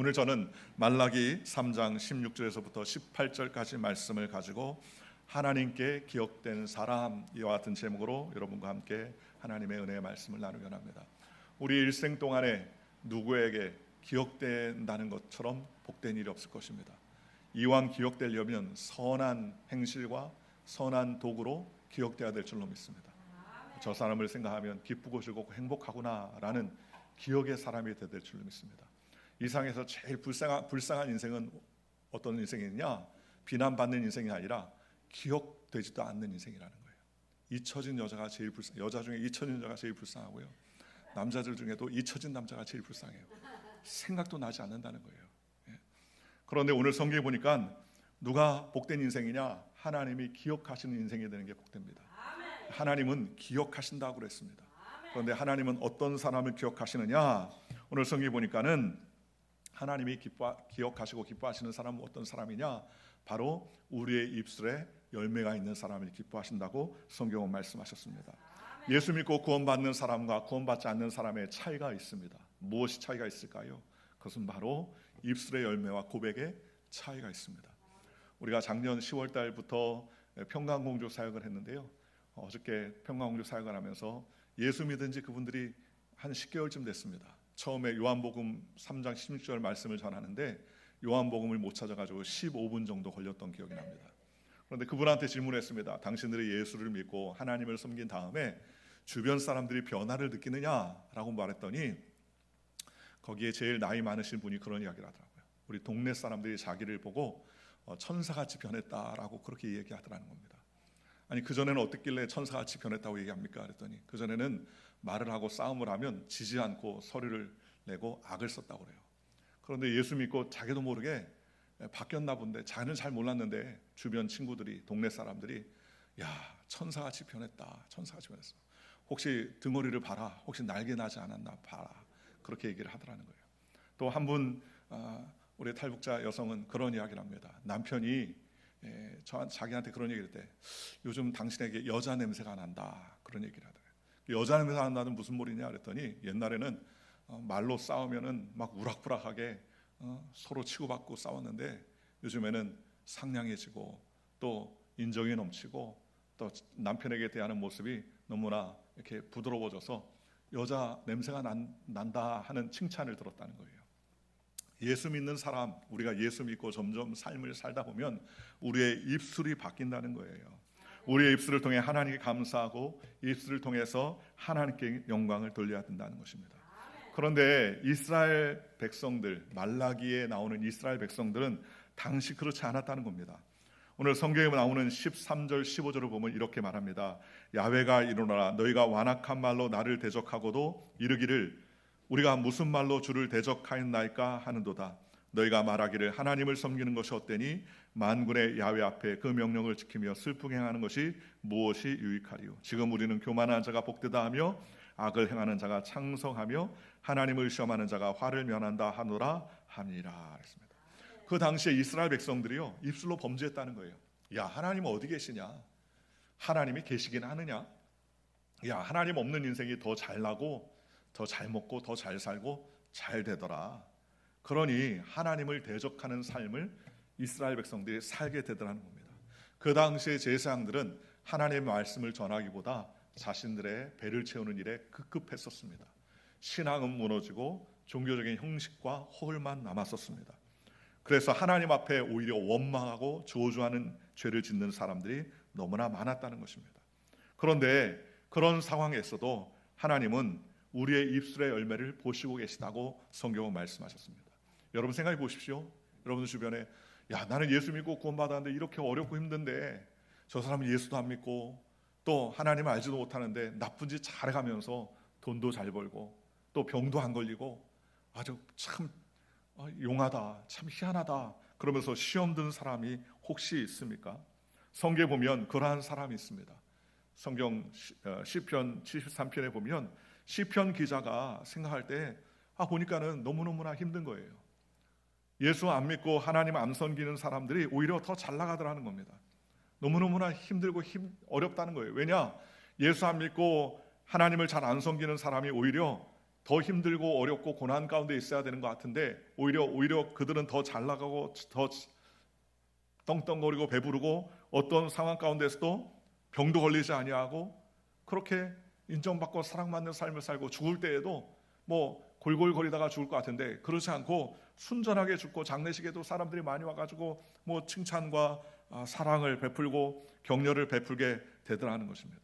오늘 저는 말라기 3장 16절에서부터 18절까지 말씀을 가지고 하나님께 기억된 사람, 이와 같은 제목으로 여러분과 함께 하나님의 은혜의 말씀을 나누려 합니다. 우리 일생 동안에 누구에게 기억된다는 것처럼 복된 일이 없을 것입니다. 이왕 기억되려면 선한 행실과 선한 도구로 기억돼야 될 줄로 믿습니다. 저 사람을 생각하면 기쁘고 즐겁고 행복하구나라는 기억의 사람이 되야 될 줄로 믿습니다. 이 세상에서 제일 불쌍한 인생은 어떤 인생이냐? 비난받는 인생이 아니라 기억되지도 않는 인생이라는 거예요. 잊혀진 여자가 제일 여자 중에 잊혀진 여자가 제일 불쌍하고요. 남자들 중에도 잊혀진 남자가 제일 불쌍해요. 생각도 나지 않는다는 거예요. 그런데 오늘 성경에 보니까 누가 복된 인생이냐? 하나님이 기억하시는 인생이 되는 게 복됩니다. 하나님은 기억하신다고 그랬습니다. 그런데 하나님은 어떤 사람을 기억하시느냐? 오늘 성경에 보니까는 하나님이 기억하시고 기뻐하시는 사람은 어떤 사람이냐? 바로 우리의 입술에 열매가 있는 사람을 기뻐하신다고 성경은 말씀하셨습니다. 예수 믿고 구원받는 사람과 구원받지 않는 사람의 차이가 있습니다. 무엇이 차이가 있을까요? 그것은 바로 입술의 열매와 고백의 차이가 있습니다. 우리가 작년 10월 달부터 평강공조 사역을 했는데요. 어저께 평강공조 사역을 하면서 예수 믿은 지 그분들이 한 10개월쯤 됐습니다. 처음에 요한복음 3장 16절 말씀을 전하는데 요한복음을 못 찾아가지고 15분 정도 걸렸던 기억이 납니다. 그런데 그분한테 질문했습니다. 당신들이 예수를 믿고 하나님을 섬긴 다음에 주변 사람들이 변화를 느끼느냐라고 말했더니 거기에 제일 나이 많으신 분이 그런 이야기를 하더라고요. 우리 동네 사람들이 자기를 보고 천사같이 변했다라고 그렇게 얘기하더라는 겁니다. 아니 그전에는 어떻길래 천사같이 변했다고 얘기합니까? 그랬더니 그전에는 말을 하고 싸움을 하면 지지 않고 소리를 내고 악을 썼다고 그래요. 그런데 예수 믿고 자기도 모르게 바뀌었나 본데 자기는 잘 몰랐는데 주변 친구들이 동네 사람들이 야 천사같이 변했다. 천사같이 변했어. 혹시 등허리를 봐라. 혹시 날개 나지 않았나 봐라. 그렇게 얘기를 하더라는 거예요. 또 한 분 우리 탈북자 여성은 그런 이야기를 합니다. 남편이 자기한테 그런 얘기를 할 때 요즘 당신에게 여자 냄새가 난다. 그런 얘기를 하더라고요. 여자 냄새가 난다는 무슨 말이냐 그랬더니 옛날에는 말로 싸우면은 막 우락부락하게 서로 치고받고 싸웠는데 요즘에는 상냥해지고 또 인정이 넘치고 또 남편에게 대하는 모습이 너무나 이렇게 부드러워져서 여자 냄새가 난다 하는 칭찬을 들었다는 거예요. 예수 믿는 사람, 우리가 예수 믿고 점점 삶을 살다 보면 우리의 입술이 바뀐다는 거예요. 우리의 입술을 통해 하나님께 감사하고 입술을 통해서 하나님께 영광을 돌려야 된다는 것입니다. 그런데 이스라엘 백성들, 말라기에 나오는 이스라엘 백성들은 당시 그렇지 않았다는 겁니다. 오늘 성경에 나오는 13절 15절을 보면 이렇게 말합니다. 야훼가 이르노라 너희가 완악한 말로 나를 대적하고도 이르기를 우리가 무슨 말로 주를 대적하였나이까 하는도다. 너희가 말하기를 하나님을 섬기는 것이 헛되니 만군의 야훼 앞에 그 명령을 지키며 슬프게 행하는 것이 무엇이 유익하리요. 지금 우리는 교만한 자가 복되다 하며 악을 행하는 자가 창성하며 하나님을 시험하는 자가 화를 면한다 하노라 함이라 했습니다. 그 당시에 이스라엘 백성들이요 입술로 범죄했다는 거예요. 야 하나님 어디 계시냐? 하나님이 계시긴 하느냐? 야 하나님 없는 인생이 더 잘나고 더 잘 먹고 더 잘 살고 잘 되더라. 그러니 하나님을 대적하는 삶을 이스라엘 백성들이 살게 되더라는 겁니다. 그 당시의 제사장들은 하나님의 말씀을 전하기보다 자신들의 배를 채우는 일에 급급했었습니다. 신앙은 무너지고 종교적인 형식과 허울만 남았었습니다. 그래서 하나님 앞에 오히려 원망하고 저주하는 죄를 짓는 사람들이 너무나 많았다는 것입니다. 그런데 그런 상황에서도 하나님은 우리의 입술의 열매를 보시고 계시다고 성경은 말씀하셨습니다. 여러분 생각해 보십시오. 여러분 주변에 야 나는 예수 믿고 구원받았는데 이렇게 어렵고 힘든데 저 사람은 예수도 안 믿고 또 하나님을 알지도 못하는데 나쁜 짓 잘해가면서 돈도 잘 벌고 또 병도 안 걸리고 아주 참 용하다 참 희한하다 그러면서 시험 든 사람이 혹시 있습니까? 성경에 보면 그러한 사람이 있습니다. 성경 시편 73편에 보면 시편 기자가 생각할 때 보니까는 너무너무나 힘든 거예요. 예수 안 믿고 하나님 안 섬기는 사람들이 오히려 더 잘 나가더라는 겁니다. 너무너무나 힘들고 어렵다는 거예요. 왜냐? 예수 안 믿고 하나님을 잘 안 섬기는 사람이 오히려 더 힘들고 어렵고 고난 가운데 있어야 되는 것 같은데 오히려 그들은 더 잘 나가고 더 떵떵거리고 배부르고 어떤 상황 가운데서도 병도 걸리지 아니하고 그렇게 인정받고 사랑받는 삶을 살고 죽을 때에도 뭐 골골거리다가 죽을 것 같은데 그렇지 않고 순전하게 죽고 장례식에도 사람들이 많이 와가지고 뭐 칭찬과 사랑을 베풀고 격려를 베풀게 되더라는 것입니다.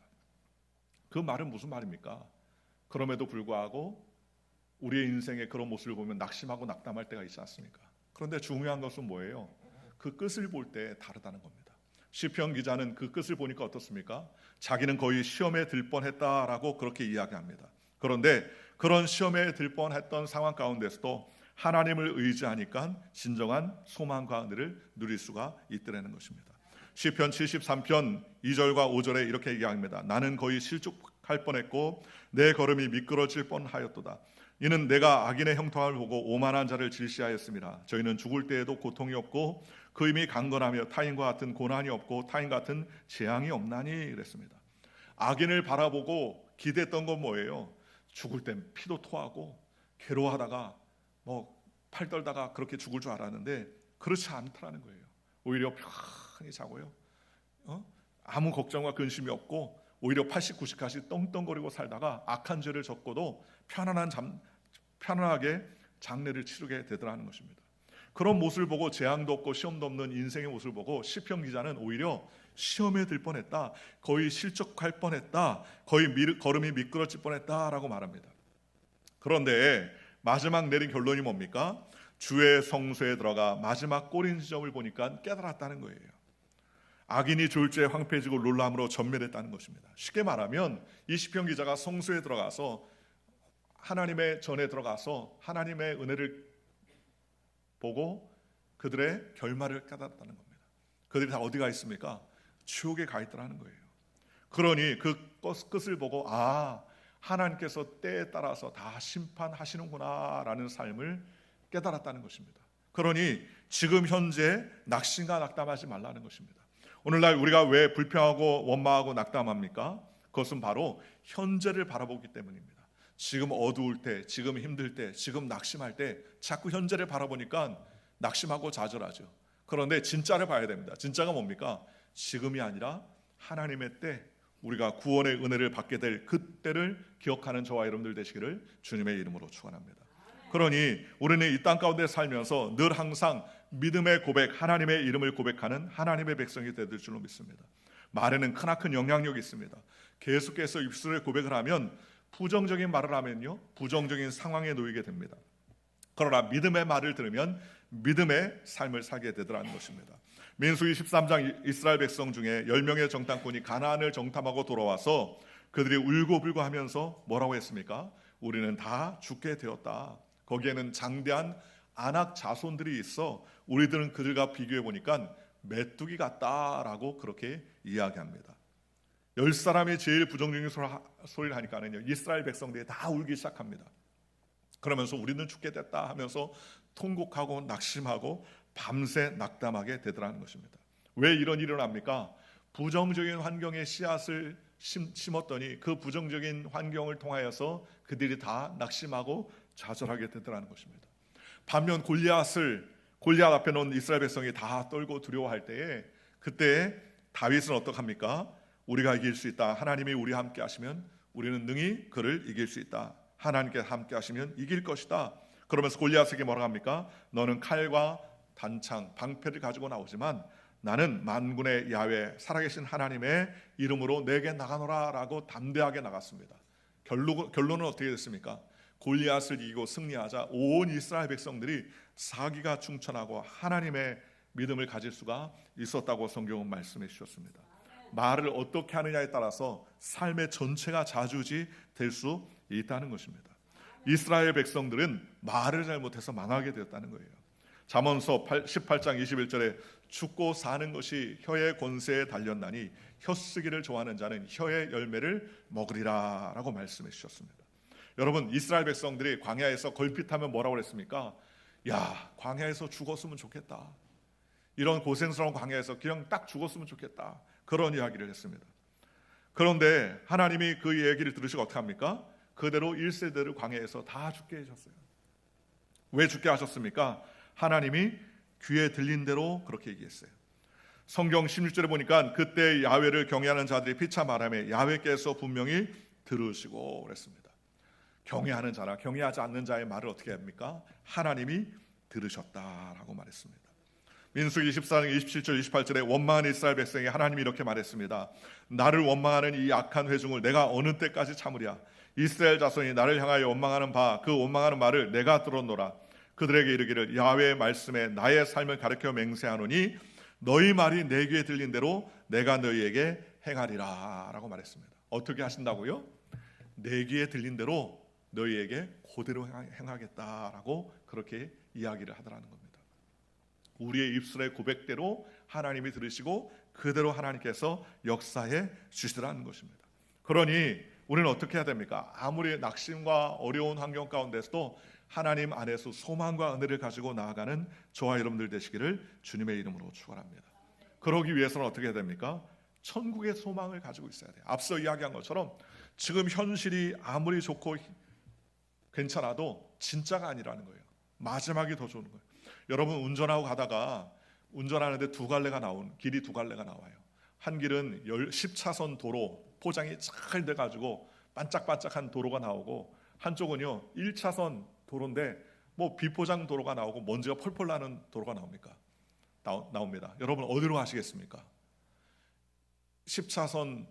그 말은 무슨 말입니까? 그럼에도 불구하고 우리의 인생에 그런 모습을 보면 낙심하고 낙담할 때가 있지 않습니까? 그런데 중요한 것은 뭐예요? 그 끝을 볼 때 다르다는 겁니다. 시편 기자는 그 끝을 보니까 어떻습니까? 자기는 거의 시험에 들 뻔했다라고 그렇게 이야기합니다. 그런데 그런 시험에 들 뻔했던 상황 가운데서도 하나님을 의지하니까 진정한 소망과 은혜를 누릴 수가 있더라는 것입니다. 시편 73편 2절과 5절에 이렇게 이야기합니다. 나는 거의 실족할 뻔했고 내 걸음이 미끄러질 뻔하였도다. 이는 내가 악인의 형통함을 보고 오만한 자를 질시하였습니다. 저희는 죽을 때에도 고통이 없고 그 힘이 강건하며 타인과 같은 고난이 없고 타인 같은 재앙이 없나니 그랬습니다. 악인을 바라보고 기대했던 건 뭐예요? 죽을 땐 피도 토하고 괴로워하다가 뭐 팔 떨다가 그렇게 죽을 줄 알았는데 그렇지 않다라는 거예요. 오히려 편히 자고요. 아무 걱정과 근심이 없고 오히려 80, 90까지 떵떵거리고 살다가 악한 죄를 졌고도 편안하게 장례를 치르게 되더라는 것입니다. 그런 모습을 보고 재앙도 없고 시험도 없는 인생의 모습을 보고 시편 기자는 오히려 시험에 들 뻔했다, 거의 실족할 뻔했다, 거의 걸음이 미끄러질 뻔했다라고 말합니다. 그런데 마지막 내린 결론이 뭡니까? 주의 성소에 들어가 마지막 꼬린 지점을 보니까 깨달았다는 거예요. 악인이 졸지에 황폐해지고 놀람으로 전멸했다는 것입니다. 쉽게 말하면 이 시편 기자가 성소에 들어가서 하나님의 전에 들어가서 하나님의 은혜를 보고 그들의 결말을 깨달았다는 겁니다. 그들이 다 어디가 있습니까? 지옥에 가 있더라는 거예요. 그러니 그 끝을 보고 하나님께서 때에 따라서 다 심판하시는구나 라는 삶을 깨달았다는 것입니다. 그러니 지금 현재 낙심과 낙담하지 말라는 것입니다. 오늘날 우리가 왜 불평하고 원망하고 낙담합니까? 그것은 바로 현재를 바라보기 때문입니다. 지금 어두울 때, 지금 힘들 때, 지금 낙심할 때 자꾸 현재를 바라보니까 낙심하고 좌절하죠. 그런데 진짜를 봐야 됩니다. 진짜가 뭡니까? 지금이 아니라 하나님의 때, 우리가 구원의 은혜를 받게 될 그때를 기억하는 저와 여러분들 되시기를 주님의 이름으로 축원합니다. 그러니 우리는 이 땅 가운데 살면서 늘 항상 믿음의 고백, 하나님의 이름을 고백하는 하나님의 백성이 되실 줄로 믿습니다. 말에는 크나큰 영향력이 있습니다. 계속해서 입술에 고백을 하면 부정적인 말을 하면요, 부정적인 상황에 놓이게 됩니다. 그러나 믿음의 말을 들으면 믿음의 삶을 살게 되더라는 것입니다. 민수기 13장 이스라엘 백성 중에 10명의 정탐꾼이 가나안을 정탐하고 돌아와서 그들이 울고불고 하면서 뭐라고 했습니까? 우리는 다 죽게 되었다. 거기에는 장대한 아낙 자손들이 있어 우리들은 그들과 비교해 보니까 메뚜기 같다라고 그렇게 이야기합니다. 10사람이 제일 부정적인 소리를 하니까는요, 이스라엘 백성들이 다 울기 시작합니다. 그러면서 우리는 죽게 됐다 하면서 통곡하고 낙심하고 밤새 낙담하게 되더라는 것입니다. 왜 이런 일을 합니까? 부정적인 환경에 씨앗을 심었더니 그 부정적인 환경을 통하여서 그들이 다 낙심하고 좌절하게 되더라는 것입니다. 반면 골리앗 앞에 놓은 이스라엘 백성이 다 떨고 두려워할 때에 그때 다윗은 어떡합니까? 우리가 이길 수 있다. 하나님이 우리와 함께 하시면 우리는 능히 그를 이길 수 있다. 하나님께 함께 하시면 이길 것이다. 그러면서 골리앗에게 뭐라고 합니까? 너는 칼과 단창, 방패를 가지고 나오지만 나는 만군의 야훼 살아계신 하나님의 이름으로 내게 나가노라 라고 담대하게 나갔습니다. 결론은 어떻게 됐습니까? 골리앗을 이기고 승리하자 온 이스라엘 백성들이 사기가 충천하고 하나님의 믿음을 가질 수가 있었다고 성경은 말씀해 주셨습니다. 말을 어떻게 하느냐에 따라서 삶의 전체가 좌지우지 될 수 있다는 것입니다. 이스라엘 백성들은 말을 잘못해서 망하게 되었다는 거예요. 잠언서 18장 21절에 죽고 사는 것이 혀의 권세에 달렸나니 혀쓰기를 좋아하는 자는 혀의 열매를 먹으리라 라고 말씀해 주셨습니다. 여러분, 이스라엘 백성들이 광야에서 걸핏하면 뭐라고 그랬습니까? 야, 광야에서 죽었으면 좋겠다. 이런 고생스러운 광야에서 그냥 딱 죽었으면 좋겠다. 그런 이야기를 했습니다. 그런데 하나님이 그 얘기를 들으시고 어떻게 합니까? 그대로 1세대를 광야에서 다 죽게 하셨어요. 왜 죽게 하셨습니까? 하나님이 귀에 들린 대로 그렇게 얘기했어요. 성경 16절에 보니까 그때 야훼를 경외하는 자들이 피차 말하며 야훼께서 분명히 들으시고 그랬습니다. 경외하는 자나 경외하지 않는 자의 말을 어떻게 합니까? 하나님이 들으셨다라고 말했습니다. 민수기 14장 27절 28절에 원망한 이스라엘 백성이 하나님이 이렇게 말했습니다. 나를 원망하는 이 악한 회중을 내가 어느 때까지 참으랴. 이스라엘 자손이 나를 향하여 원망하는 바 그 원망하는 말을 내가 들었노라. 그들에게 이르기를 야훼의 말씀에 나의 삶을 가르쳐 맹세하노니 너희 말이 내 귀에 들린 대로 내가 너희에게 행하리라 라고 말했습니다. 어떻게 하신다고요? 내 귀에 들린 대로 너희에게 그대로 행하겠다라고 그렇게 이야기를 하더라는 겁니다. 우리의 입술의 고백대로 하나님이 들으시고 그대로 하나님께서 역사해 주시더라는 것입니다. 그러니 우리는 어떻게 해야 됩니까? 아무리 낙심과 어려운 환경 가운데서도 하나님 안에서 소망과 은혜를 가지고 나아가는 저와 여러분들 되시기를 주님의 이름으로 축원합니다. 그러기 위해서는 어떻게 해야 됩니까? 천국의 소망을 가지고 있어야 돼요. 앞서 이야기한 것처럼 지금 현실이 아무리 좋고 괜찮아도 진짜가 아니라는 거예요. 마지막이 더 좋은 거예요. 여러분 운전하고 가다가 운전하는데 길이 두 갈래가 나와요. 한 길은 10차선 도로 포장이 잘 돼가지고 반짝반짝한 도로가 나오고 한쪽은요 1차선 도로인데 뭐 비포장 도로가 나오고 먼지가 펄펄 나는 도로가 나옵니까? 나옵니다. 여러분 어디로 가시겠습니까? 10차선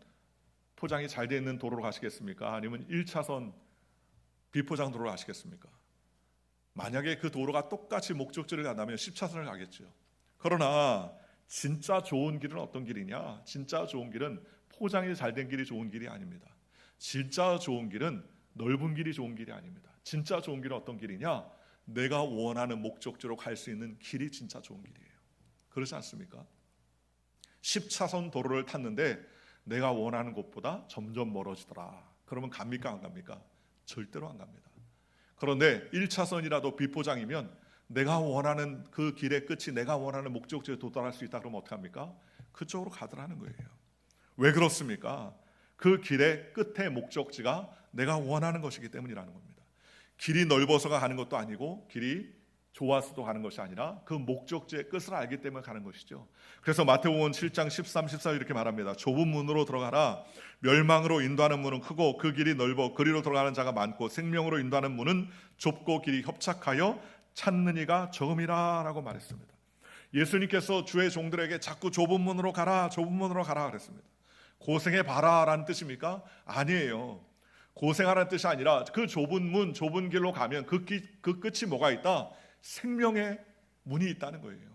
포장이 잘 돼 있는 도로로 가시겠습니까? 아니면 1차선 비포장 도로로 가시겠습니까? 만약에 그 도로가 똑같이 목적지를 간다면 10차선을 가겠죠. 그러나 진짜 좋은 길은 어떤 길이냐? 진짜 좋은 길은 포장이 잘 된 길이 좋은 길이 아닙니다. 진짜 좋은 길은 넓은 길이 좋은 길이 아닙니다. 진짜 좋은 길은 어떤 길이냐? 내가 원하는 목적지로 갈 수 있는 길이 진짜 좋은 길이에요. 그렇지 않습니까? 10차선 도로를 탔는데 내가 원하는 곳보다 점점 멀어지더라. 그러면 갑니까 안 갑니까? 절대로 안 갑니다. 그런데 1차선이라도 비포장이면 내가 원하는 그 길의 끝이 내가 원하는 목적지에 도달할 수 있다. 그러면 어떻게 합니까? 그쪽으로 가더라는 거예요. 왜 그렇습니까? 그 길의 끝의 목적지가 내가 원하는 것이기 때문이라는 겁니다. 길이 넓어서가 가는 것도 아니고 길이 좋아서도 가는 것이 아니라 그 목적지의 끝을 알기 때문에 가는 것이죠. 그래서 마태복음 7장 13, 14 이렇게 말합니다. 좁은 문으로 들어가라. 멸망으로 인도하는 문은 크고 그 길이 넓어 그리로 들어가는 자가 많고 생명으로 인도하는 문은 좁고 길이 협착하여 찾는 이가 적음이라 라고 말했습니다. 예수님께서 주의 종들에게 자꾸 좁은 문으로 가라 좁은 문으로 가라 그랬습니다. 고생해봐라 라는 뜻입니까? 아니에요. 고생하라는 뜻이 아니라 그 좁은 문 좁은 길로 가면 그 끝이 뭐가 있다? 생명의 문이 있다는 거예요.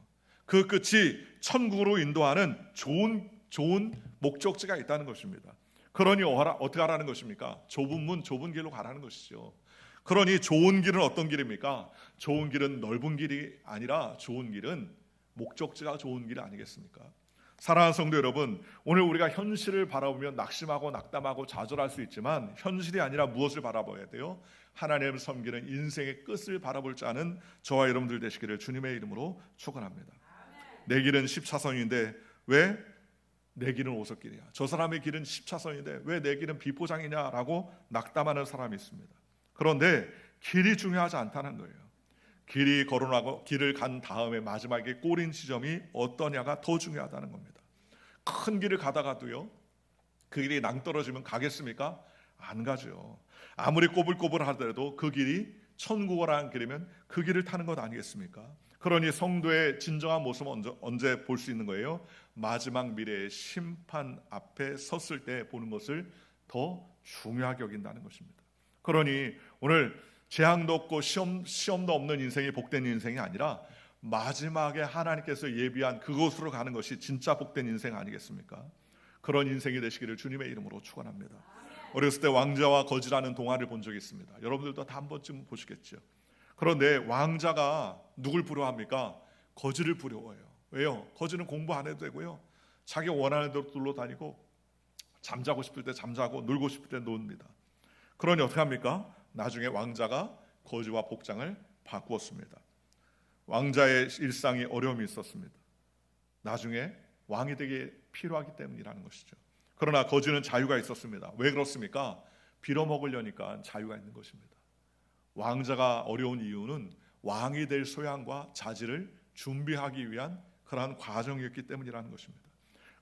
그 끝이 천국으로 인도하는 좋은 목적지가 있다는 것입니다. 그러니 어떻게 하라는 것입니까? 좁은 문 좁은 길로 가라는 것이죠. 그러니 좋은 길은 어떤 길입니까? 좋은 길은 넓은 길이 아니라 좋은 길은 목적지가 좋은 길 아니겠습니까? 사랑하는 성도 여러분, 오늘 우리가 현실을 바라보며 낙심하고 낙담하고 좌절할 수 있지만 현실이 아니라 무엇을 바라봐야 돼요? 하나님을 섬기는 인생의 끝을 바라볼 줄 아는 저와 여러분들 되시기를 주님의 이름으로 축원합니다. 내 길은 10차선인데 왜 내 길은 오솔길이야? 저 사람의 길은 10차선인데 왜 내 길은 비포장이냐라고 낙담하는 사람이 있습니다. 그런데 길이 중요하지 않다는 거예요. 길이 거론하고 길을 간 다음에 마지막에 꼬린 지점이 어떠냐가 더 중요하다는 겁니다. 큰 길을 가다가도요 그 길이 낭떠러지면 가겠습니까? 안 가죠. 아무리 꼬불꼬불 하더라도 그 길이 천국이라는 길이면 그 길을 타는 것 아니겠습니까? 그러니 성도의 진정한 모습은 언제 볼 수 있는 거예요? 마지막 미래의 심판 앞에 섰을 때 보는 것을 더 중요하게 여긴다는 것입니다. 그러니 오늘 재앙도 없고 시험도 없는 인생이 복된 인생이 아니라 마지막에 하나님께서 예비한 그곳으로 가는 것이 진짜 복된 인생 아니겠습니까? 그런 인생이 되시기를 주님의 이름으로 축원합니다. 어렸을 때 왕자와 거지라는 동화를 본 적이 있습니다. 여러분들도 다 한 번쯤 보시겠죠. 그런데 왕자가 누굴 부러워합니까? 거지를 부러워해요. 왜요? 거지는 공부 안 해도 되고요, 자기가 원하는 대로 둘러다니고 잠자고 싶을 때 잠자고 놀고 싶을 때 놉니다. 그러니 어떻게 합니까? 나중에 왕자가 거지와 복장을 바꾸었습니다. 왕자의 일상이 어려움이 있었습니다. 나중에 왕이 되게 필요하기 때문이라는 것이죠. 그러나 거지는 자유가 있었습니다. 왜 그렇습니까? 빌어먹으려니까 자유가 있는 것입니다. 왕자가 어려운 이유는 왕이 될 소양과 자질을 준비하기 위한 그러한 과정이었기 때문이라는 것입니다.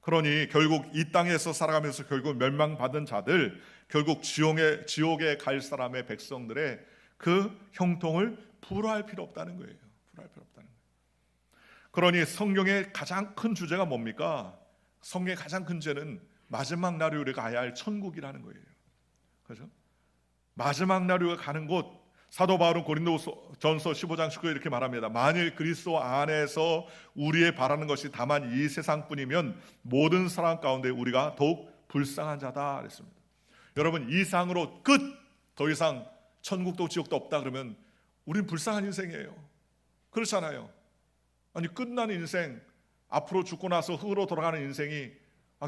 그러니 결국 이 땅에서 살아가면서 결국 멸망받은 자들, 결국 지옥에 갈 사람의 백성들의 그 형통을 불허할 필요 없다는 거예요. 불허할 필요 없다는 거예요. 그러니 성경의 가장 큰 주제가 뭡니까? 성경의 가장 큰 죄는 마지막 날에 우리가 가야 할 천국이라는 거예요. 그렇죠? 마지막 날에 우리가 가는 곳, 사도 바울은 고린도전서 15장 19에 이렇게 말합니다. 만일 그리스도 안에서 우리의 바라는 것이 다만 이 세상뿐이면 모든 사람 가운데 우리가 더욱 불쌍한 자다 그랬습니다. 여러분, 이 상으로 끝! 더 이상 천국도 지옥도 없다 그러면 우린 불쌍한 인생이에요. 그렇잖아요. 아니, 끝난 인생, 앞으로 죽고 나서 흙으로 돌아가는 인생이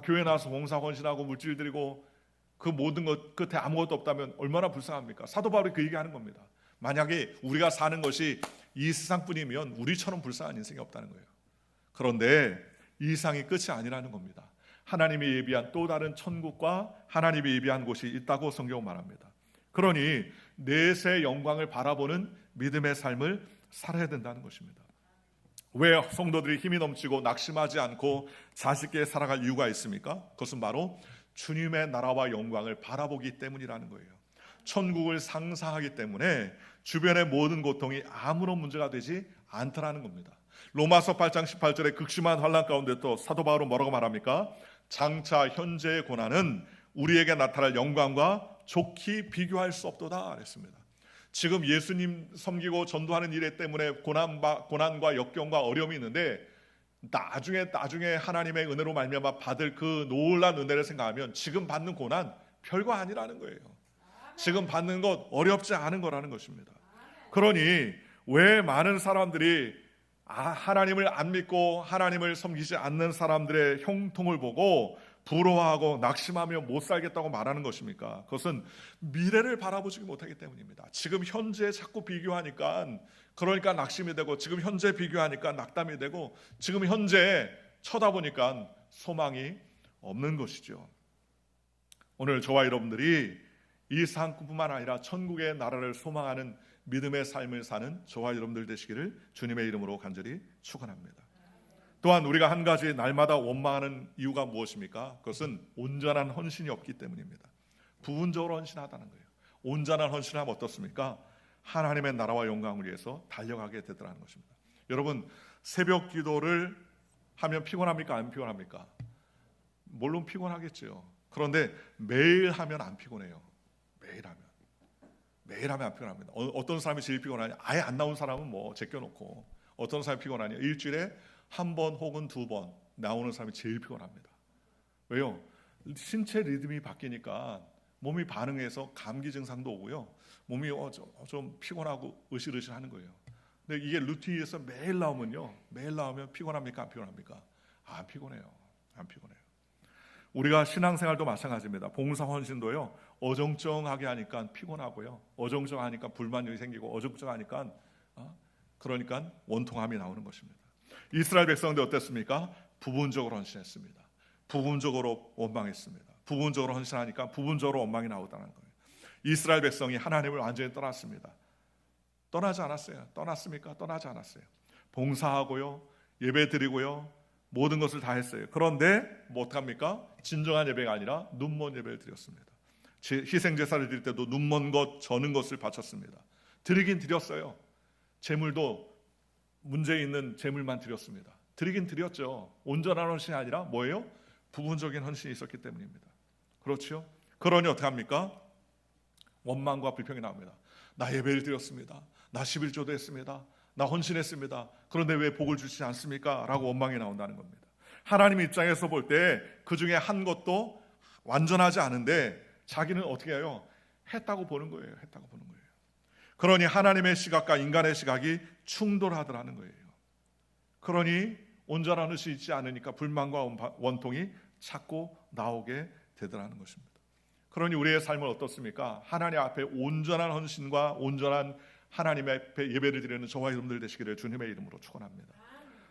교회 나와서 봉사 헌신하고 물질 드리고 그 모든 것 끝에 아무것도 없다면 얼마나 불쌍합니까? 사도 바울이 그 얘기하는 겁니다. 만약에 우리가 사는 것이 이 세상뿐이면 우리처럼 불쌍한 인생이 없다는 거예요. 그런데 이 세상이 끝이 아니라는 겁니다. 하나님이 예비한 또 다른 천국과 하나님이 예비한 곳이 있다고 성경은 말합니다. 그러니 내세 영광을 바라보는 믿음의 삶을 살아야 된다는 것입니다. 왜 성도들이 힘이 넘치고 낙심하지 않고 자식께 살아갈 이유가 있습니까? 그것은 바로 주님의 나라와 영광을 바라보기 때문이라는 거예요. 천국을 상상하기 때문에 주변의 모든 고통이 아무런 문제가 되지 않더라는 겁니다. 로마서 8장 18절에 극심한 환난 가운데 또 사도 바울은 뭐라고 말합니까? 장차 현재의 고난은 우리에게 나타날 영광과 좋게 비교할 수 없도다 그랬습니다. 지금 예수님 섬기고 전도하는 일 때문에 고난과 역경과 어려움이 있는데 나중에 하나님의 은혜로 말미암아 받을 그 놀라운 은혜를 생각하면 지금 받는 고난 별거 아니라는 거예요. 지금 받는 것 어렵지 않은 거라는 것입니다. 그러니 왜 많은 사람들이 하나님을 안 믿고 하나님을 섬기지 않는 사람들의 형통을 보고 부러워하고 낙심하며 못 살겠다고 말하는 것입니까? 그것은 미래를 바라보지 못하기 때문입니다. 지금 현재에 자꾸 비교하니까 그러니까 낙심이 되고, 지금 현재 비교하니까 낙담이 되고, 지금 현재 쳐다보니까 소망이 없는 것이죠. 오늘 저와 여러분들이 이 세상뿐만 아니라 천국의 나라를 소망하는 믿음의 삶을 사는 저와 여러분들 되시기를 주님의 이름으로 간절히 축원합니다. 또한 우리가 한 가지 날마다 원망하는 이유가 무엇입니까? 그것은 온전한 헌신이 없기 때문입니다. 부분적으로 헌신하다는 거예요. 온전한 헌신하면 어떻습니까? 하나님의 나라와 영광을 위해서 달려가게 되더라는 것입니다. 여러분, 새벽 기도를 하면 피곤합니까? 안 피곤합니까? 물론 피곤하겠죠. 그런데 매일 하면 안 피곤해요. 매일 하면 안 피곤합니다. 어떤 사람이 제일 피곤하냐? 아예 안 나온 사람은 뭐 제껴놓고. 어떤 사람이 피곤하냐? 일주일에 한 번 혹은 두 번 나오는 사람이 제일 피곤합니다. 왜요? 신체 리듬이 바뀌니까 몸이 반응해서 감기 증상도 오고요. 몸이 좀 피곤하고 으실으실하는 거예요. 근데 이게 루틴에서 매일 나오면요. 매일 나오면 피곤합니까? 안 피곤합니까? 안 피곤해요. 안 피곤해요. 우리가 신앙생활도 마찬가지입니다. 봉사 헌신도요. 어정쩡하게 하니까 피곤하고요. 어정쩡하니까 불만이 생기고, 어정쩡하니까 그러니까 원통함이 나오는 것입니다. 이스라엘 백성들 어땠습니까? 부분적으로 헌신했습니다. 부분적으로 원망했습니다. 부분적으로 헌신하니까 부분적으로 원망이 나오다는 거예요. 이스라엘 백성이 하나님을 완전히 떠났습니다. 떠나지 않았어요. 떠났습니까? 떠나지 않았어요. 봉사하고요, 예배 드리고요, 모든 것을 다 했어요. 그런데 뭐 어떡합니까? 진정한 예배가 아니라 눈먼 예배를 드렸습니다. 희생 제사를 드릴 때도 눈먼 것, 저는 것을 바쳤습니다. 드리긴 드렸어요. 제물도 문제 있는 제물만 드렸습니다. 드리긴 드렸죠. 온전한 헌신이 아니라 뭐예요? 부분적인 헌신이 있었기 때문입니다. 그렇죠? 그러니 어떡합니까? 원망과 불평이 나옵니다. 나 예배를 드렸습니다. 나 11조도 했습니다. 나 헌신했습니다. 그런데 왜 복을 주시지 않습니까? 라고 원망이 나온다는 겁니다. 하나님 입장에서 볼 때 그 중에 한 것도 완전하지 않은데 자기는 어떻게 해요? 했다고 보는 거예요. 했다고 보는 거예요. 그러니 하나님의 시각과 인간의 시각이 충돌하더라는 거예요. 그러니 온전한 것이 있지 않으니까 불만과 원통이 자꾸 나오게 되더라는 것입니다. 그러니 우리의 삶은 어떻습니까? 하나님 앞에 온전한 헌신과 온전한 하나님 앞에 예배를 드리는 저와 여러분들 되시기를 주님의 이름으로 축원합니다.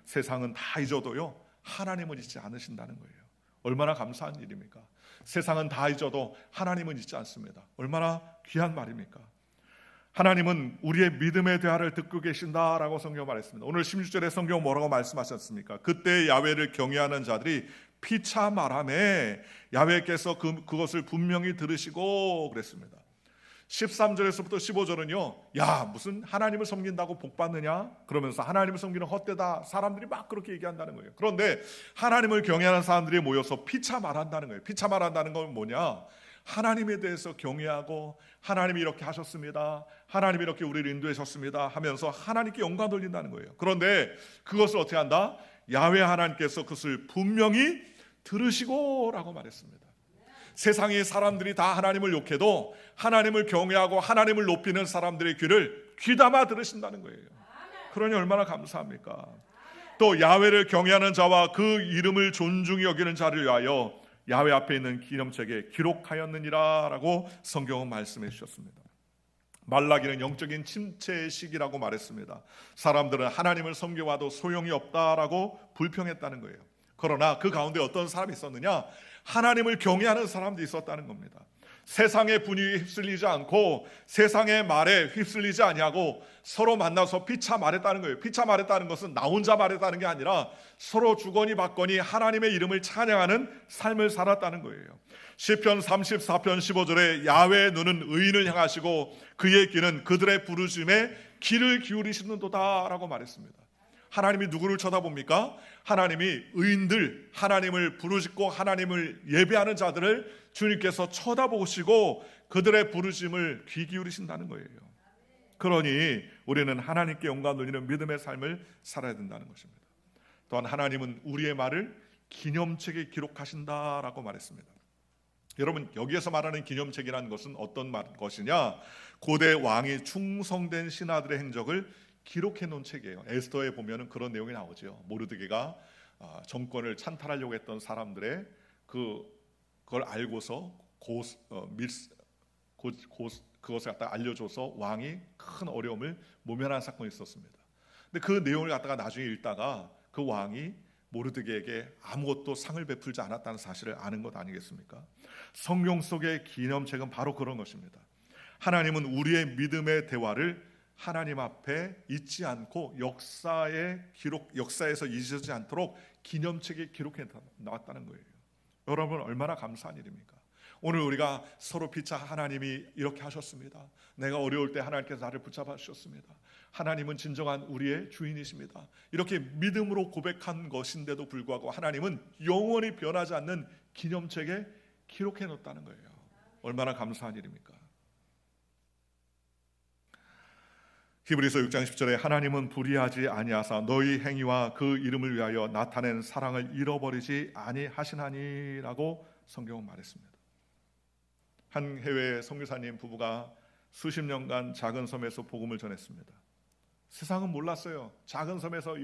세상은 다 잊어도요, 하나님은 잊지 않으신다는 거예요. 얼마나 감사한 일입니까? 세상은 다 잊어도 하나님은 잊지 않습니다. 얼마나 귀한 말입니까? 하나님은 우리의 믿음의 대화를 듣고 계신다라고 성경 말했습니다. 오늘 16절에 성경 뭐라고 말씀하셨습니까? 그때 야훼를 경외하는 자들이 피차 말하매 야훼께서 그것을 분명히 들으시고 그랬습니다. 13절에서부터 15절은요, 야 무슨 하나님을 섬긴다고 복 받느냐? 그러면서 하나님을 섬기는 헛되다, 사람들이 막 그렇게 얘기한다는 거예요. 그런데 하나님을 경외하는 사람들이 모여서 피차 말한다는 거예요. 피차 말한다는 건 뭐냐? 하나님에 대해서 경외하고 하나님이 이렇게 하셨습니다, 하나님이 이렇게 우리를 인도하셨습니다 하면서 하나님께 영광 돌린다는 거예요. 그런데 그것을 어떻게 한다? 야훼 하나님께서 그것을 분명히 들으시고 라고 말했습니다. 세상의 사람들이 다 하나님을 욕해도 하나님을 경외하고 하나님을 높이는 사람들의 귀를 귀담아 들으신다는 거예요. 그러니 얼마나 감사합니까? 또 야훼를 경외하는 자와 그 이름을 존중히 여기는 자를 위하여 야훼 앞에 있는 기념책에 기록하였느니라 라고 성경은 말씀해 주셨습니다. 말라기는 영적인 침체의 시기라고 말했습니다. 사람들은 하나님을 섬겨와도 소용이 없다라고 불평했다는 거예요. 그러나 그 가운데 어떤 사람이 있었느냐? 하나님을 경외하는 사람도 있었다는 겁니다. 세상의 분위기에 휩쓸리지 않고 세상의 말에 휩쓸리지 아니하고 서로 만나서 피차 말했다는 거예요. 피차 말했다는 것은 나 혼자 말했다는 게 아니라 서로 주거니 받거니 하나님의 이름을 찬양하는 삶을 살았다는 거예요. 시편 34편 15절에 야훼의 눈은 의인을 향하시고 그의 귀는 그들의 부르심에 귀를 기울이시는도다 라고 말했습니다. 하나님이 누구를 쳐다봅니까? 하나님이 의인들, 하나님을 부르짖고 하나님을 예배하는 자들을 주님께서 쳐다보시고 그들의 부르심을 귀 기울이신다는 거예요. 그러니 우리는 하나님께 영광 돌리는 믿음의 삶을 살아야 된다는 것입니다. 또한 하나님은 우리의 말을 기념책에 기록하신다라고 말했습니다. 여러분, 여기에서 말하는 기념책이라는 것은 어떤 것이냐? 고대 왕이 충성된 신하들의 행적을 기록해 놓은 책이에요. 에스더에 보면은 그런 내용이 나오죠. 모르드게가 정권을 찬탈하려고 했던 사람들의 그걸 알고서 그것을 갖다 알려줘서 왕이 큰 어려움을 모면한 사건이 있었습니다. 근데 그 내용을 갖다가 나중에 읽다가 그 왕이 모르드게에게 아무것도 상을 베풀지 않았다는 사실을 아는 것 아니겠습니까? 성경 속의 기념책은 바로 그런 것입니다. 하나님은 우리의 믿음의 대화를 하나님 앞에 잊지 않고 역사에서 잊어지지 않도록 기념책에 기록해 놨다는 거예요. 여러분, 얼마나 감사한 일입니까? 오늘 우리가 서로 피차 하나님이 이렇게 하셨습니다. 내가 어려울 때 하나님께서 나를 붙잡아 주셨습니다. 하나님은 진정한 우리의 주인이십니다. 이렇게 믿음으로 고백한 것인데도 불구하고 하나님은 영원히 변하지 않는 기념책에 기록해 놓았다는 거예요. 얼마나 감사한 일입니까? 히브리서 6장 10절에 하나님은 불의하지 아니하사 너희 행위와 그 이름을 위하여 나타낸 사랑을 잃어버리지 아니하시나니라고 성경은 말했습니다. 한 해외 선교사님 부부가 수십 년간 작은 섬에서 복음을 전했습니다. 세상은 몰랐어요. 작은 섬에서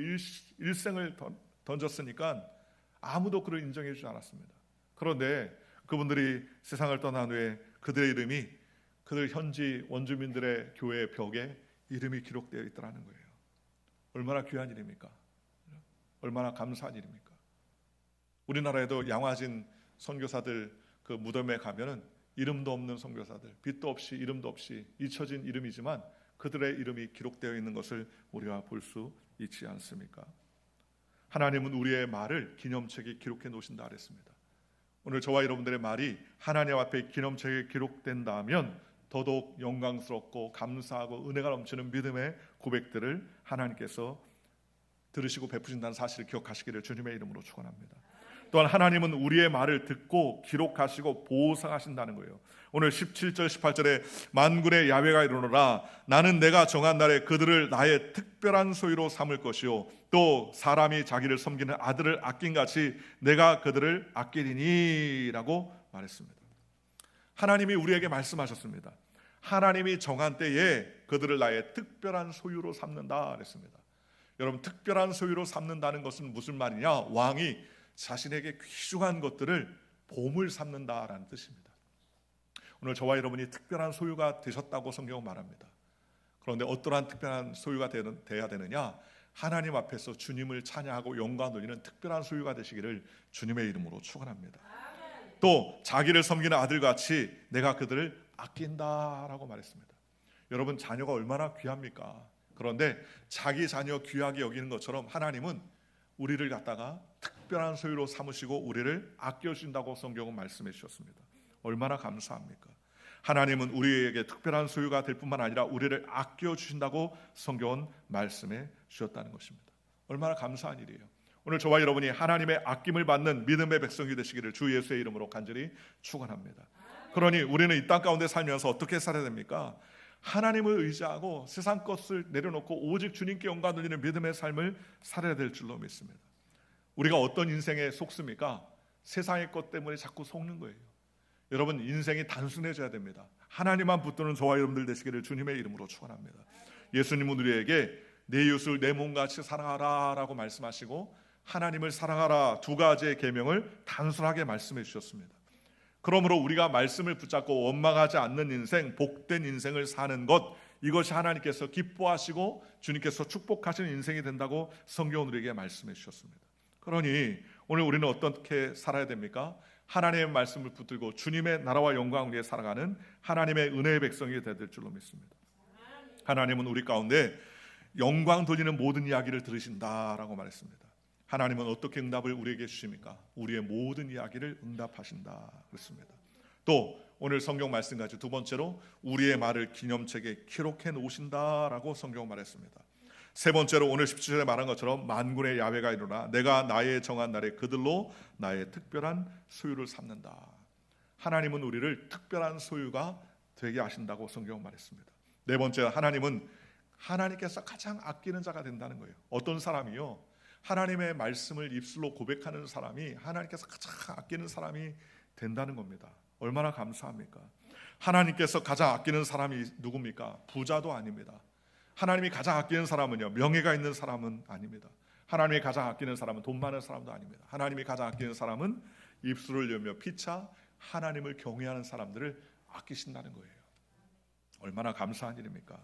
일생을 던졌으니까 아무도 그를 인정해 주지 않았습니다. 그런데 그분들이 세상을 떠난 후에 그들의 이름이 그들 현지 원주민들의 교회 벽에 이름이 기록되어 있더라는 거예요. 얼마나 귀한 일입니까? 얼마나 감사한 일입니까? 우리나라에도 양화진 선교사들 그 무덤에 가면은 이름도 없는 선교사들, 빛도 없이 이름도 없이 잊혀진 이름이지만 그들의 이름이 기록되어 있는 것을 우리가 볼 수 있지 않습니까? 하나님은 우리의 말을 기념책에 기록해 놓으신다 그랬습니다. 오늘 저와 여러분들의 말이 하나님 앞에 기념책에 기록된다면 더더욱 영광스럽고 감사하고 은혜가 넘치는 믿음의 고백들을 하나님께서 들으시고 베푸신다는 사실을 기억하시기를 주님의 이름으로 축원합니다. 또한 하나님은 우리의 말을 듣고 기록하시고 보상하신다는 거예요. 오늘 17절 18절에 만군의 야훼가 이르노라 나는 내가 정한 날에 그들을 나의 특별한 소유로 삼을 것이요 또 사람이 자기를 섬기는 아들을 아낀 같이 내가 그들을 아끼리니 라고 말했습니다. 하나님이 우리에게 말씀하셨습니다. 하나님이 정한 때에 그들을 나의 특별한 소유로 삼는다 그랬습니다. 여러분, 특별한 소유로 삼는다는 것은 무슨 말이냐? 왕이 자신에게 귀중한 것들을 보물 삼는다라는 뜻입니다. 오늘 저와 여러분이 특별한 소유가 되셨다고 성경은 말합니다. 그런데 어떠한 특별한 소유가 돼야 되느냐? 하나님 앞에서 주님을 찬양하고 영광 돌리는 특별한 소유가 되시기를 주님의 이름으로 축원합니다. 또 자기를 섬기는 아들같이 내가 그들을 아낀다라고 말했습니다. 여러분, 자녀가 얼마나 귀합니까? 그런데 자기 자녀 귀하게 여기는 것처럼 하나님은 우리를 갖다가 특별한 소유로 삼으시고 우리를 아껴주신다고 성경은 말씀해 주셨습니다. 얼마나 감사합니까? 하나님은 우리에게 특별한 소유가 될 뿐만 아니라 우리를 아껴주신다고 성경은 말씀해 주셨다는 것입니다. 얼마나 감사한 일이에요. 오늘 저와 여러분이 하나님의 아낌을 받는 믿음의 백성이 되시기를 주 예수의 이름으로 간절히 축원합니다. 그러니 우리는 이 땅 가운데 살면서 어떻게 살아야 됩니까? 하나님을 의지하고 세상 것을 내려놓고 오직 주님께 영광 돌리는 믿음의 삶을 살아야 될 줄로 믿습니다. 우리가 어떤 인생에 속습니까? 세상의 것 때문에 자꾸 속는 거예요. 여러분, 인생이 단순해져야 됩니다. 하나님만 붙드는 저와 여러분들 되시기를 주님의 이름으로 축원합니다. 예수님은 우리에게 내 이웃을 내 몸같이 사랑하라 라고 말씀하시고 하나님을 사랑하라 두 가지의 계명을 단순하게 말씀해 주셨습니다. 그러므로 우리가 말씀을 붙잡고 원망하지 않는 인생, 복된 인생을 사는 것, 이것이 하나님께서 기뻐하시고 주님께서 축복하시는 인생이 된다고 성경은 우리에게 말씀해 주셨습니다. 그러니 오늘 우리는 어떻게 살아야 됩니까? 하나님의 말씀을 붙들고 주님의 나라와 영광을 위해 살아가는 하나님의 은혜의 백성이 되야 될 줄로 믿습니다. 하나님은 우리 가운데 영광 돌리는 모든 이야기를 들으신다라고 말했습니다. 하나님은 어떻게 응답을 우리에게 주십니까? 우리의 모든 이야기를 응답하신다 그랬습니다. 또 오늘 성경 말씀 가지고 두 번째로 우리의 말을 기념책에 기록해 놓으신다라고 성경 말했습니다. 세 번째로 오늘 17절에 말한 것처럼 만군의 야훼가 일어나 내가 나의 정한 날에 그들로 나의 특별한 소유를 삼는다. 하나님은 우리를 특별한 소유가 되게 하신다고 성경 말했습니다. 네 번째, 하나님은 하나님께서 가장 아끼는 자가 된다는 거예요. 어떤 사람이요? 하나님의 말씀을 입술로 고백하는 사람이 하나님께서 가장 아끼는 사람이 된다는 겁니다. 얼마나 감사합니까? 하나님께서 가장 아끼는 사람이 누굽니까? 부자도 아닙니다. 하나님이 가장 아끼는 사람은요, 명예가 있는 사람은 아닙니다. 하나님이 가장 아끼는 사람은 돈 많은 사람도 아닙니다. 하나님이 가장 아끼는 사람은 입술을 열며 피차 하나님을 경외하는 사람들을 아끼신다는 거예요. 얼마나 감사한 일입니까?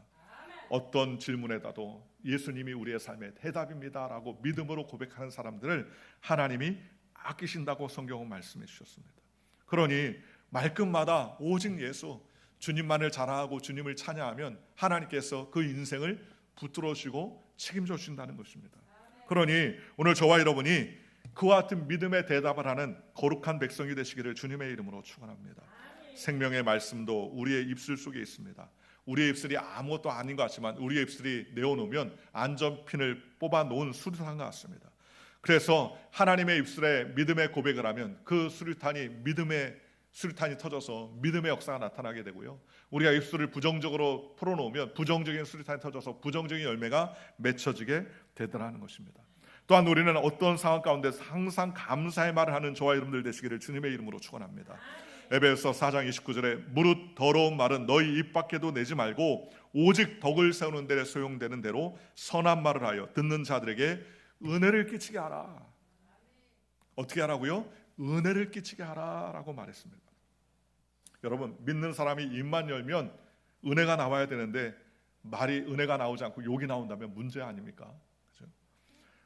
어떤 질문에다도 예수님이 우리의 삶의 대답입니다라고 믿음으로 고백하는 사람들을 하나님이 아끼신다고 성경은 말씀해 주셨습니다. 그러니 말끝마다 오직 예수, 주님만을 자랑하고 주님을 찬양하면 하나님께서 그 인생을 붙들어 주시고 책임져 주신다는 것입니다. 그러니 오늘 저와 여러분이 그와 같은 믿음의 대답을 하는 거룩한 백성이 되시기를 주님의 이름으로 축원합니다. 생명의 말씀도 우리의 입술 속에 있습니다. 우리의 입술이 아무것도 아닌 것 같지만 우리의 입술이 내어놓으면 안전핀을 뽑아놓은 수류탄 같습니다. 그래서 하나님의 입술에 믿음의 고백을 하면 그 수류탄이 믿음의 수류탄이 터져서 믿음의 역사가 나타나게 되고요. 우리가 입술을 부정적으로 풀어놓으면 부정적인 수류탄이 터져서 부정적인 열매가 맺혀지게 되더라는 것입니다. 또한 우리는 어떤 상황 가운데서 항상 감사의 말을 하는 저와 여러분들 되시기를 주님의 이름으로 축원합니다. 에베소 4장 29절에 무릇 더러운 말은 너희 입 밖에도 내지 말고 오직 덕을 세우는 데 소용되는 대로 선한 말을 하여 듣는 자들에게 은혜를 끼치게 하라. 어떻게 하라고요? 은혜를 끼치게 하라라고 말했습니다. 여러분, 믿는 사람이 입만 열면 은혜가 나와야 되는데 말이 은혜가 나오지 않고 욕이 나온다면 문제 아닙니까? 그렇죠?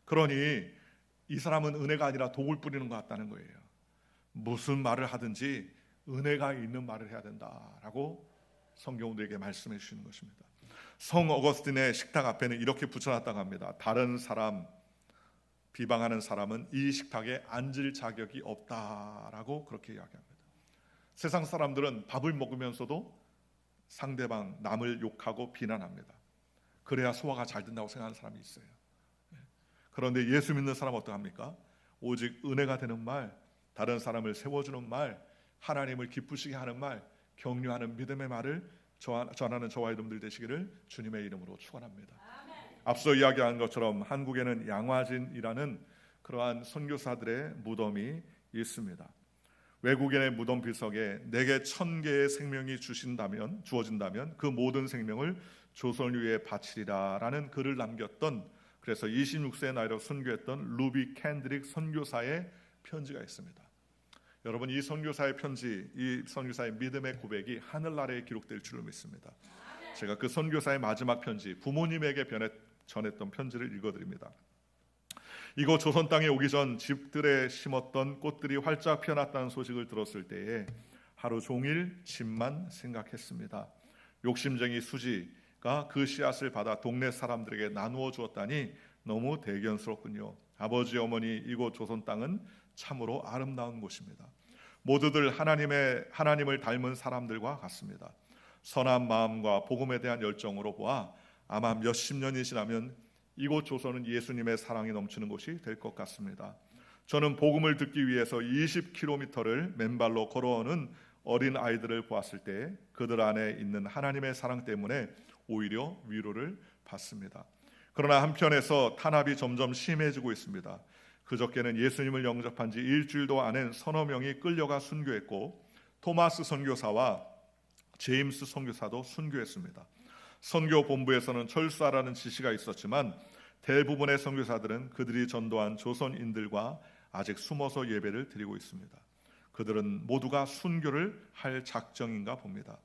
그러니 이 사람은 은혜가 아니라 독을 뿌리는 것 같다는 거예요. 무슨 말을 하든지 은혜가 있는 말을 해야 된다라고 성경은 우리에게 말씀해 주시는 것입니다. 성 어거스틴의 식탁 앞에는 이렇게 붙여놨다고 합니다. 다른 사람 비방하는 사람은 이 식탁에 앉을 자격이 없다라고 그렇게 이야기합니다. 세상 사람들은 밥을 먹으면서도 상대방 남을 욕하고 비난합니다. 그래야 소화가 잘 된다고 생각하는 사람이 있어요. 그런데 예수 믿는 사람은 어떠합니까? 오직 은혜가 되는 말, 다른 사람을 세워주는 말, 하나님을 기쁘시게 하는 말, 격려하는 믿음의 말을 전하는 저와 여러분들 되시기를 주님의 이름으로 축원합니다. 앞서 이야기한 것처럼 한국에는 양화진이라는 그러한 선교사들의 무덤이 있습니다. 외국인의 무덤 비석에 내게 1000개의 생명이 주어진다면 그 모든 생명을 조선유에 바치리라라는 글을 남겼던, 그래서 26세의 나이로 선교했던 루비 캔드릭 선교사의 편지가 있습니다. 여러분, 이 선교사의 편지, 이 선교사의 믿음의 고백이 하늘나라에 기록될 줄을 믿습니다. 제가 그 선교사의 마지막 편지, 부모님에게 전했던 편지를 읽어드립니다. 이곳 조선 땅에 오기 전 집들에 심었던 꽃들이 활짝 피어났다는 소식을 들었을 때에 하루 종일 집만 생각했습니다. 욕심쟁이 수지가 그 씨앗을 받아 동네 사람들에게 나누어 주었다니 너무 대견스럽군요. 아버지 어머니, 이곳 조선 땅은 참으로 아름다운 곳입니다. 모두들 하나님을 닮은 사람들과 같습니다. 선한 마음과 복음에 대한 열정으로 보아 아마 몇십 년이 지나면 이곳 조선은 예수님의 사랑이 넘치는 곳이 될 것 같습니다. 저는 복음을 듣기 위해서 20km를 맨발로 걸어오는 어린 아이들을 보았을 때 그들 안에 있는 하나님의 사랑 때문에 오히려 위로를 받습니다. 그러나 한편에서 탄압이 점점 심해지고 있습니다. 그저께는 예수님을 영접한 지 일주일도 안 된 서너 명이 끌려가 순교했고, 토마스 선교사와 제임스 선교사도 순교했습니다. 선교 본부에서는 철수하라는 지시가 있었지만 대부분의 선교사들은 그들이 전도한 조선인들과 아직 숨어서 예배를 드리고 있습니다. 그들은 모두가 순교를 할 작정인가 봅니다.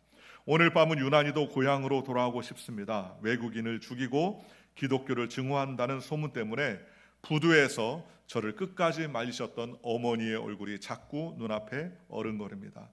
오늘 밤은 유난히도 고향으로 돌아오고 싶습니다. 외국인을 죽이고 기독교를 증오한다는 소문 때문에 부두에서 저를 끝까지 말리셨던 어머니의 얼굴이 자꾸 눈앞에 어른거립니다.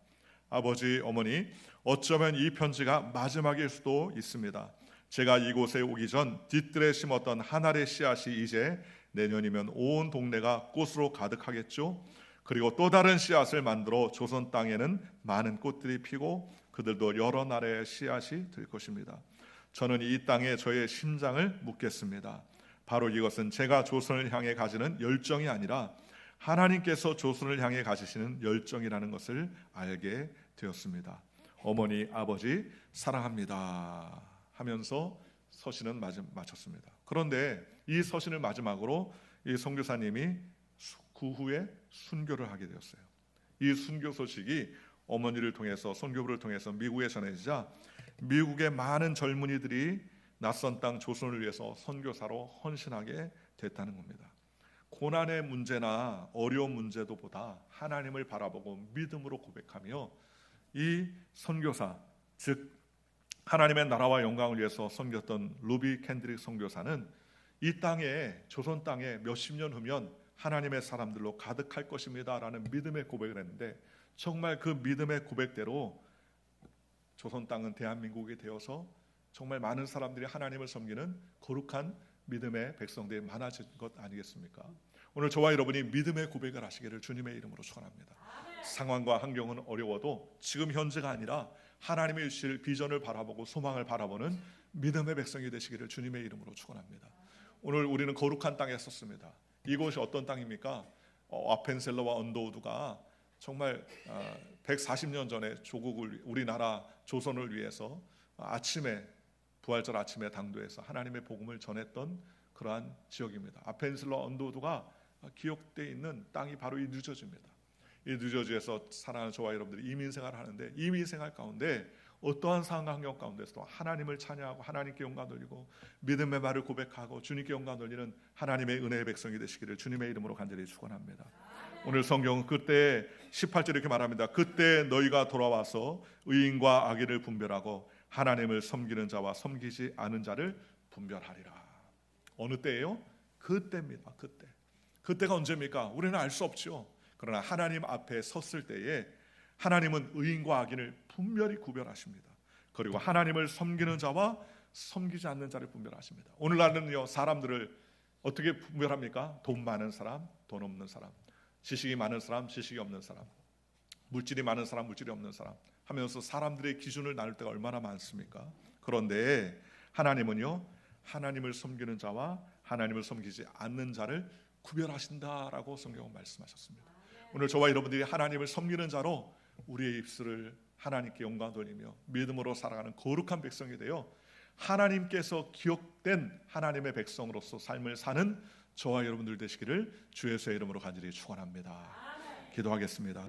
아버지, 어머니, 어쩌면 이 편지가 마지막일 수도 있습니다. 제가 이곳에 오기 전 뒤뜰에 심었던 한 알의 씨앗이 이제 내년이면 온 동네가 꽃으로 가득하겠죠. 그리고 또 다른 씨앗을 만들어 조선 땅에는 많은 꽃들이 피고 그들도 여러 나라의 씨앗이 될 것입니다. 저는 이 땅에 저의 심장을 묻겠습니다. 바로 이것은 제가 조선을 향해 가지는 열정이 아니라 하나님께서 조선을 향해 가지시는 열정이라는 것을 알게 되었습니다. 어머니, 아버지 사랑합니다 하면서 서신은 마쳤습니다. 그런데 이 서신을 마지막으로 이 선교사님이 그 후에 순교를 하게 되었어요. 이 순교 소식이 어머니를 통해서, 선교부를 통해서 미국에 전해지자 미국의 많은 젊은이들이 낯선 땅 조선을 위해서 선교사로 헌신하게 됐다는 겁니다. 고난의 문제나 어려운 문제도 보다 하나님을 바라보고 믿음으로 고백하며 이 선교사, 즉 하나님의 나라와 영광을 위해서 섬겼던 루비 캔드릭 선교사는 이 땅에, 조선 땅에 몇십 년 후면 하나님의 사람들로 가득할 것입니다 라는 믿음의 고백을 했는데, 정말 그 믿음의 고백대로 조선 땅은 대한민국이 되어서 정말 많은 사람들이 하나님을 섬기는 거룩한 믿음의 백성들이 많아진 것 아니겠습니까? 오늘 저와 여러분이 믿음의 고백을 하시기를 주님의 이름으로 축원합니다. 상황과 환경은 어려워도 지금 현재가 아니라 하나님의 주실 비전을 바라보고 소망을 바라보는 믿음의 백성이 되시기를 주님의 이름으로 축원합니다. 오늘 우리는 거룩한 땅에 섰습니다. 이곳이 어떤 땅입니까? 아펜셀러와 언더우드가 정말 140년 전에 조국을, 우리나라 조선을 위해서 아침에, 부활절 아침에 당도에서 하나님의 복음을 전했던 그러한 지역입니다. 아펜셀러 언더우드가 기억되어 있는 땅이 바로 이 뉴저지입니다. 이 뉴저지에서 사랑하는 저와 여러분들이 이민생활을 하는데, 이민생활 가운데 어떠한 상황 환경 가운데서도 하나님을 찬양하고 하나님께 영광 돌리고 믿음의 말을 고백하고 주님께 영광 돌리는 하나님의 은혜의 백성이 되시기를 주님의 이름으로 간절히 축원합니다. 오늘 성경은 그때 18절에 이렇게 말합니다. 그때 너희가 돌아와서 의인과 악인을 분별하고 하나님을 섬기는 자와 섬기지 않은 자를 분별하리라. 어느 때예요? 그때입니다. 그때. 그때가 언제입니까? 우리는 알 수 없죠. 그러나 하나님 앞에 섰을 때에 하나님은 의인과 악인을 분별히 구별하십니다. 그리고 하나님을 섬기는 자와 섬기지 않는 자를 분별하십니다. 오늘날은요, 사람들을 어떻게 분별합니까? 돈 많은 사람, 돈 없는 사람, 지식이 많은 사람, 지식이 없는 사람, 물질이 많은 사람, 물질이 없는 사람 하면서 사람들의 기준을 나눌 때가 얼마나 많습니까? 그런데 하나님은요, 하나님을 섬기는 자와 하나님을 섬기지 않는 자를 구별하신다라고 성경은 말씀하셨습니다. 오늘 저와 여러분들이 하나님을 섬기는 자로 우리의 입술을 하나님께 영광 돌리며 믿음으로 살아가는 거룩한 백성이 되어 하나님께서 기억된 하나님의 백성으로서 삶을 사는 저와 여러분들 되시기를 주 예수의 이름으로 간절히 축원합니다. 기도하겠습니다.